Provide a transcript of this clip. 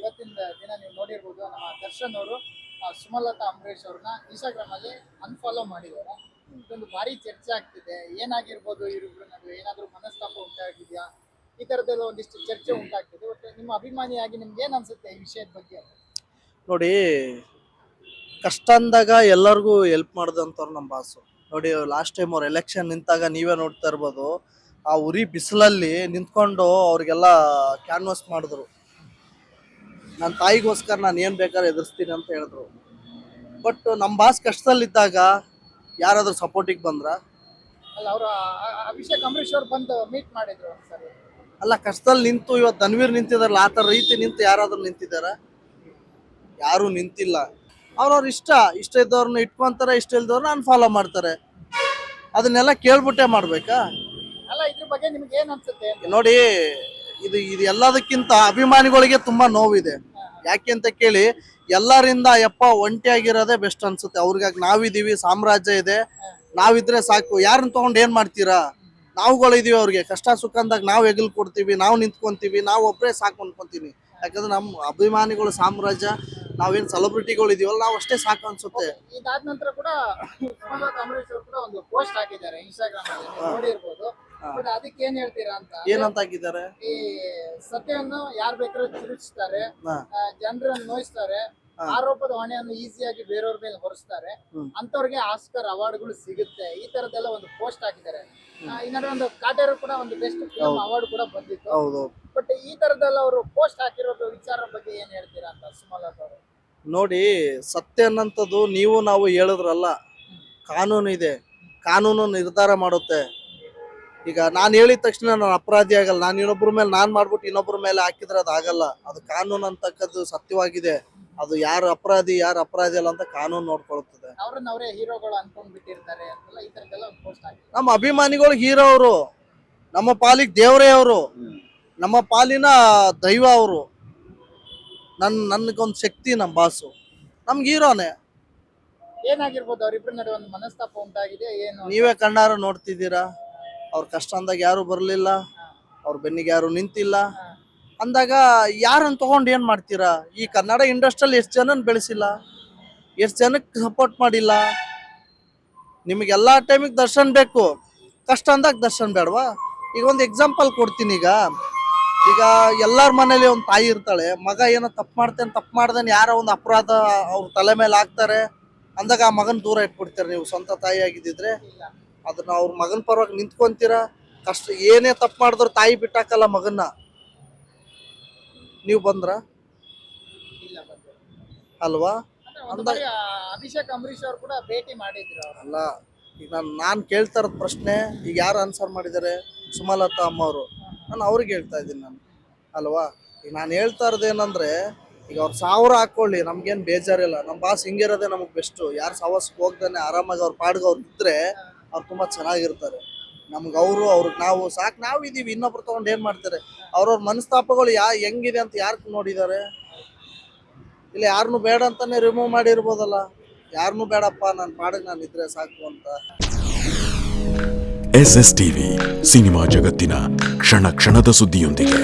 ಇವತ್ತಿನ ದಿನ ನೀವು ನೋಡಿರ್ಬೋದು ನಮ್ಮ ದರ್ಶನ್ ಅವರು ಸುಮಲತಾ ಅಂಬರೀಶ್ ಅವ್ರನ್ನ ಇನ್ಸ್ಟಾಗ್ರಾಮ್ ಅಲ್ಲಿ ಅನ್ಫಾಲೋ ಮಾಡಿದ್ದಾರೆ. ಇದೊಂದು ಭಾರಿ ಚರ್ಚೆ ಆಗ್ತಿದೆ. ಏನಾಗಿರ್ಬೋದು ಇವರಿಬ್ಬರ ನಡುವೆ ಏನಾದರೂ ಮನಸ್ತಾಪ ಉಂಟಾಗಿದೆಯಾ? ಈ ತರದೆಲ್ಲ ಒಂದಿಷ್ಟು ಚರ್ಚೆ ಉಂಟಾಗ್ತಿದೆ. ಒಟ್ಟು ನಿಮ್ಮ ಅಭಿಮಾನಿಯಾಗಿ ನಿಮ್ಗೆ ಏನ್ ಅನ್ಸುತ್ತೆ ಈ ವಿಷಯದ ಬಗ್ಗೆ? ನೋಡಿ, ಕಷ್ಟ ಅಂದಾಗ ಎಲ್ಲರಿಗೂ ಹೆಲ್ಪ್ ಮಾಡಿದಂಥವ್ರು ನಮ್ಮ ಬಾಸು. ನೋಡಿ, ಲಾಸ್ಟ್ ಟೈಮ್ ಅವ್ರು ಎಲೆಕ್ಷನ್ ನಿಂತಾಗ ನೀವೇ ನೋಡ್ತಾ ಇರ್ಬೋದು, ಆ ಉರಿ ಬಿಸಿಲಲ್ಲಿ ನಿಂತ್ಕೊಂಡು ಅವ್ರಿಗೆಲ್ಲ ಕ್ಯಾನ್ವಾಸ್ ಮಾಡಿದ್ರು. ನನ್ನ ತಾಯಿಗೋಸ್ಕರ ನಾನು ಏನು ಬೇಕಾದ್ರೆ ಎದುರಿಸ್ತೀನಿ ಅಂತ ಹೇಳಿದ್ರು. ಬಟ್ ನಮ್ಮ ಬಾಸ್ ಕಷ್ಟದಲ್ಲಿದ್ದಾಗ ಯಾರಾದರೂ ಸಪೋರ್ಟಿಗೆ ಬಂದ್ರ? ಅಲ್ಲ, ಅವರು ಅಭಿಷೇಕ್ ಅಂಬರೀಶ್ ಅವ್ರು ಬಂದು ಮೀಟ್ ಮಾಡಿದ್ರು ಒಂದ್ಸರಿ. ಅಲ್ಲ, ಕಷ್ಟದಲ್ಲಿ ನಿಂತು ಇವತ್ತು ಧನ್ವೀರ್ ನಿಂತಿದಾರಲ್ಲ, ಆ ಥರ ರೀತಿ ನಿಂತು ಯಾರಾದ್ರೂ ನಿಂತಿದ್ದಾರ? ಯಾರೂ ನಿಂತಿಲ್ಲ. ಅವ್ರವ್ರ ಇಷ್ಟ ಇದ್ದವ್ರನ್ನ ಇಟ್ಕೊಂತಾರೆ, ಇಷ್ಟ ಇಲ್ದವ್ರನ್ನ ಅನ್ಫಾಲೋ ಮಾಡ್ತಾರೆ. ಅದನ್ನೆಲ್ಲ ಕೇಳ್ಬಿಟ್ಟೆ ಮಾಡ್ಬೇಕಾ? ಅಲ್ಲ, ಇದ್ರ ಬಗ್ಗೆ ನಿಮ್ಗೆ ಏನ್ ಅನ್ಸುತ್ತೆ? ನೋಡಿ, ಇದು ಎಲ್ಲದಕ್ಕಿಂತ ಅಭಿಮಾನಿಗಳಿಗೆ ತುಂಬಾ ನೋವಿದೆ. ಯಾಕೆ ಅಂತ ಕೇಳಿ, ಎಲ್ಲರಿಂದ ಒಂಟಿಯಾಗಿರೋದೇ ಬೆಸ್ಟ್ ಅನ್ಸುತ್ತೆ. ಅವ್ರಿಗಾಗಿ ನಾವಿದೀವಿ, ಸಾಮ್ರಾಜ್ಯ ಇದೆ, ನಾವಿದ್ರೆ ಸಾಕು. ಯಾರನ್ನ ತಗೊಂಡು ಏನ್ ಮಾಡ್ತೀರಾ? ನಾವುಗಳಿದೀವಿ, ಅವ್ರಿಗೆ ಕಷ್ಟ ಸುಖ ಅಂದಾಗ ನಾವು ಹೆಗಲ್ ಕೊಡ್ತೀವಿ, ನಾವು ನಿಂತ್ಕೊಂತೀವಿ, ನಾವು ಒಬ್ಬರೇ ಸಾಕು ಅನ್ಕೊಂತೀವಿ. ಯಾಕಂದ್ರೆ ನಮ್ಮ ಅಭಿಮಾನಿಗಳು ಸಾಮ್ರಾಜ್ಯ, ನಾವೇನ್ ಸೆಲೆಬ್ರಿಟಿಗಳು ಇದೀವಲ್ಲ, ನಾವು ಅಷ್ಟೇ ಸಾಕು ಅನ್ಸುತ್ತೆ. ಇದಾದ ನಂತರ ಕೂಡ ಸುಮಲತಾ ಅಂಬರೀಶ್ ಅವರು ಕೂಡ ಒಂದು ಪೋಸ್ಟ್ ಹಾಕಿದ್ದಾರೆ ಇನ್ಸ್ಟಾಗ್ರಾಮ್ ಅಲ್ಲಿ, ನೀವು ನೋಡಿರ್ಬೋದು. ಬಟ್ ಅದಕ್ಕೆ ಏನ್ ಹೇಳ್ತೀರಾ ಅಂತ? ಏನಂತ ಹಾಕಿದ್ದಾರೆ? ಈ ಸತ್ಯವನ್ನು ಯಾರು ಬೇಕಾದ್ರೂ ತಿರುಗಿಸ್ತಾರೆ, ಜನರನ್ನು ನೋಯಿಸ್ತಾರೆ, ಆರೋಪದ ಹೊಣೆಯನ್ನು ಈಸಿಯಾಗಿ ಬೇರೆಯವ್ರ ಮೇಲೆ ಹೊರಿಸ್ತಾರೆ, ಅಂತವ್ರಿಗೆ ಆಸ್ಕರ್ ಅವಾರ್ಡ್ಗಳು ಸಿಗುತ್ತೆ. ಈ ತರದೆಲ್ಲ ಒಂದು ಪೋಸ್ಟ್ ಹಾಕಿದ್ದಾರೆ. ಇನ್ನೊಂದು ಒಂದು ಕಾಟೇರು ಕೂಡ ಒಂದು ಬೆಸ್ಟ್ ಫಿಲ್ಮ್ ಅವಾರ್ಡ್ ಕೂಡ ಬಂದಿತ್ತು. ಹೌದು. ಬಟ್ ಈ ತರದೆಲ್ಲ ಅವರು ಪೋಸ್ಟ್ ಹಾಕಿರೋದು ವಿಚಾರ ಬಗ್ಗೆ ಏನ್ ಹೇಳ್ತೀರಾ ಅಂತ ಸುಮಲತಾ ಅವರು? ನೋಡಿ, ಸತ್ಯ ಅನ್ನಂಥದ್ದು ನೀವು ನಾವು ಹೇಳಿದ್ರಲ್ಲ, ಕಾನೂನು ಇದೆ, ಕಾನೂನು ನಿರ್ಧಾರ ಮಾಡುತ್ತೆ. ಈಗ ನಾನು ಹೇಳಿದ ತಕ್ಷಣ ನಾನು ಅಪರಾಧಿ ಆಗಲ್ಲ. ನಾನು ಇನ್ನೊಬ್ಬರ ಮೇಲೆ ನಾನು ಮಾಡ್ಬಿಟ್ಟು ಇನ್ನೊಬ್ಬರ ಮೇಲೆ ಹಾಕಿದ್ರೆ ಅದು ಆಗಲ್ಲ. ಅದು ಕಾನೂನು ಅಂತಕ್ಕದ್ದು ಸತ್ಯವಾಗಿದೆ. ಅದು ಯಾರು ಅಪರಾಧಿ ಅಲ್ಲ ಅಂತ ಕಾನೂನು ನೋಡ್ಕೊಳ್ತದೆ. ಅವ್ರನ್ನ ಅವರೇ ಹೀರೋಗಳು ಅನ್ಕೊಂಡ್ ಬಿಟ್ಟಿರ್ತಾರೆ ಅಂತೆಲ್ಲ ಈ ತರದೆಲ್ಲ ಒಂದು ಪೋಸ್ಟ್ ಹಾಕಿದ್ದಾರೆ. ನಮ್ಮ ಅಭಿಮಾನಿಗಳು ಹೀರೋ ಅವರು, ನಮ್ಮ ಪಾಲಿಗೆ ದೇವರೇ ಅವರು, ನಮ್ಮ ಪಾಲಿನ ದೈವ ಅವರು. ನನ್ಗೊಂದು ಶಕ್ತಿ ನಮ್ಮ ಬಾಸು, ನಮ್ಗೆ ಹೀರೋನೇ. ಏನಾಗಿರ್ಬೋದು ಅವ್ರಿಬ್ರ ನಡುವೆ ಒಂದು ಮನಸ್ತಾಪ ಉಂಟಾಗಿದೆ ಏನು? ನೀವೇ ಕಣ್ಣಾರ ನೋಡ್ತಿದ್ದೀರಾ. ಅವ್ರ ಕಷ್ಟ ಅಂದಾಗ ಯಾರು ಬರಲಿಲ್ಲ, ಅವ್ರ ಬೆನ್ನಿಗೆ ಯಾರು ನಿಂತಿಲ್ಲ ಅಂದಾಗ ಯಾರನ್ನ ತಗೊಂಡು ಏನ್ ಮಾಡ್ತೀರಾ? ಈ ಕನ್ನಡ ಇಂಡಸ್ಟ್ರಿಯಲ್ಲಿ ಎಷ್ಟು ಜನನ ಬೆಳೆಸಿಲ್ಲ, ಎಷ್ಟು ಜನಕ್ಕೆ ಸಪೋರ್ಟ್ ಮಾಡಿಲ್ಲ. ನಿಮಗೆಲ್ಲ ಟೈಮಿಗೆ ದರ್ಶನ್ ಬೇಕು, ಕಷ್ಟ ಅಂದಾಗ ದರ್ಶನ್ ಬೇಡವಾ? ಈಗ ಒಂದು ಎಕ್ಸಾಂಪಲ್ ಕೊಡ್ತೀನಿ. ಈಗ ಎಲ್ಲರ ಮನೇಲಿ ಒಂದು ತಾಯಿ ಇರ್ತಾಳೆ, ಮಗ ಏನೋ ತಪ್ಪು ಮಾಡ್ದೇನೆ ಯಾರೋ ಒಂದು ಅಪರಾಧ ಅವ್ರ ತಲೆ ಮೇಲೆ ಹಾಕ್ತಾರೆ ಅಂದಾಗ ಆ ಮಗನ ದೂರ ಇಟ್ಬಿಡ್ತೀರ. ನೀವು ಸ್ವಂತ ತಾಯಿ ಆಗಿದ್ದಿದ್ರೆ ಅದನ್ನ ಅವ್ರ ಮಗನ ಪರವಾಗಿ ನಿಂತ್ಕೊಂತೀರಾ. ಕಷ್ಟ ಏನೇ ತಪ್ಪು ಮಾಡಿದ್ರು ತಾಯಿ ಬಿಟ್ಟಾಕಲ್ಲ ಮಗನ್ನ. ನೀವು ಬಂದ್ರ ಅಲ್ವಾ? ಅಭಿಷೇಕ್ ಅಂಬರೀಶ್ ಅವರು ಕೂಡ ಭೇಟಿ ಮಾಡಿದ್ರು. ಅಲ್ಲ, ಈಗ ನಾನು ಕೇಳ್ತಾ ಇರೋದ್ ಪ್ರಶ್ನೆ, ಈಗ ಯಾರು ಆನ್ಸರ್ ಮಾಡಿದ್ದಾರೆ? ಸುಮಲತಾ ಅಮ್ಮ ಅವರು. ನಾನು ಅವ್ರಿಗೆ ಹೇಳ್ತಾ ಇದ್ದೀನಿ ನಾನು, ಅಲ್ವಾ? ಈಗ ನಾನು ಹೇಳ್ತಾ ಇರೋದೇನಂದ್ರೆ, ಈಗ ಅವ್ರು 1000 ಹಾಕೊಳ್ಳಿ, ನಮ್ಗೇನು ಬೇಜಾರಿಲ್ಲ. ನಮ್ಮ ಬಾಸ್ ಹಿಂಗಿರೋದೇ ನಮಗೆ ಬೆಸ್ಟು. ಯಾರು ಸವಾಸಕ್ಕೆ ಹೋಗ್ದಾನೆ ಆರಾಮಾಗಿ ಅವ್ರ ಪಾಡ್ಗೆ ಅವ್ರು ಇದ್ರೆ ಅವ್ರು ತುಂಬಾ ಚೆನ್ನಾಗಿರ್ತಾರೆ. ನಮ್ಗೆ ಅವ್ರಿಗೆ ನಾವು ಸಾಕು. ನಾವಿದೀವಿ, ಇನ್ನೊಬ್ರು ತಗೊಂಡು ಏನ್ ಮಾಡ್ತಾರೆ? ಅವ್ರವ್ರ ಮನಸ್ತಾಪಗಳು ಹೆಂಗಿದೆ ಅಂತ ಯಾರು ನೋಡಿದ್ದಾರೆ? ಇಲ್ಲ, ಯಾರನ್ನು ಬೇಡ ಅಂತಾನೆ ರಿಮೂವ್ ಮಾಡಿರ್ಬೋದಲ್ಲ. ಯಾರನ್ನು ಬೇಡಪ್ಪ, ನನ್ನ ಪಾಡಿಗೆ ನಾನು ಇದ್ರೆ ಸಾಕು ಅಂತ. SS TV ಸಿನಿಮಾ ಜಗತ್ತಿನ ಕ್ಷಣ ಕ್ಷಣದ ಸುದ್ದಿಯೊಂದಿಗೆ.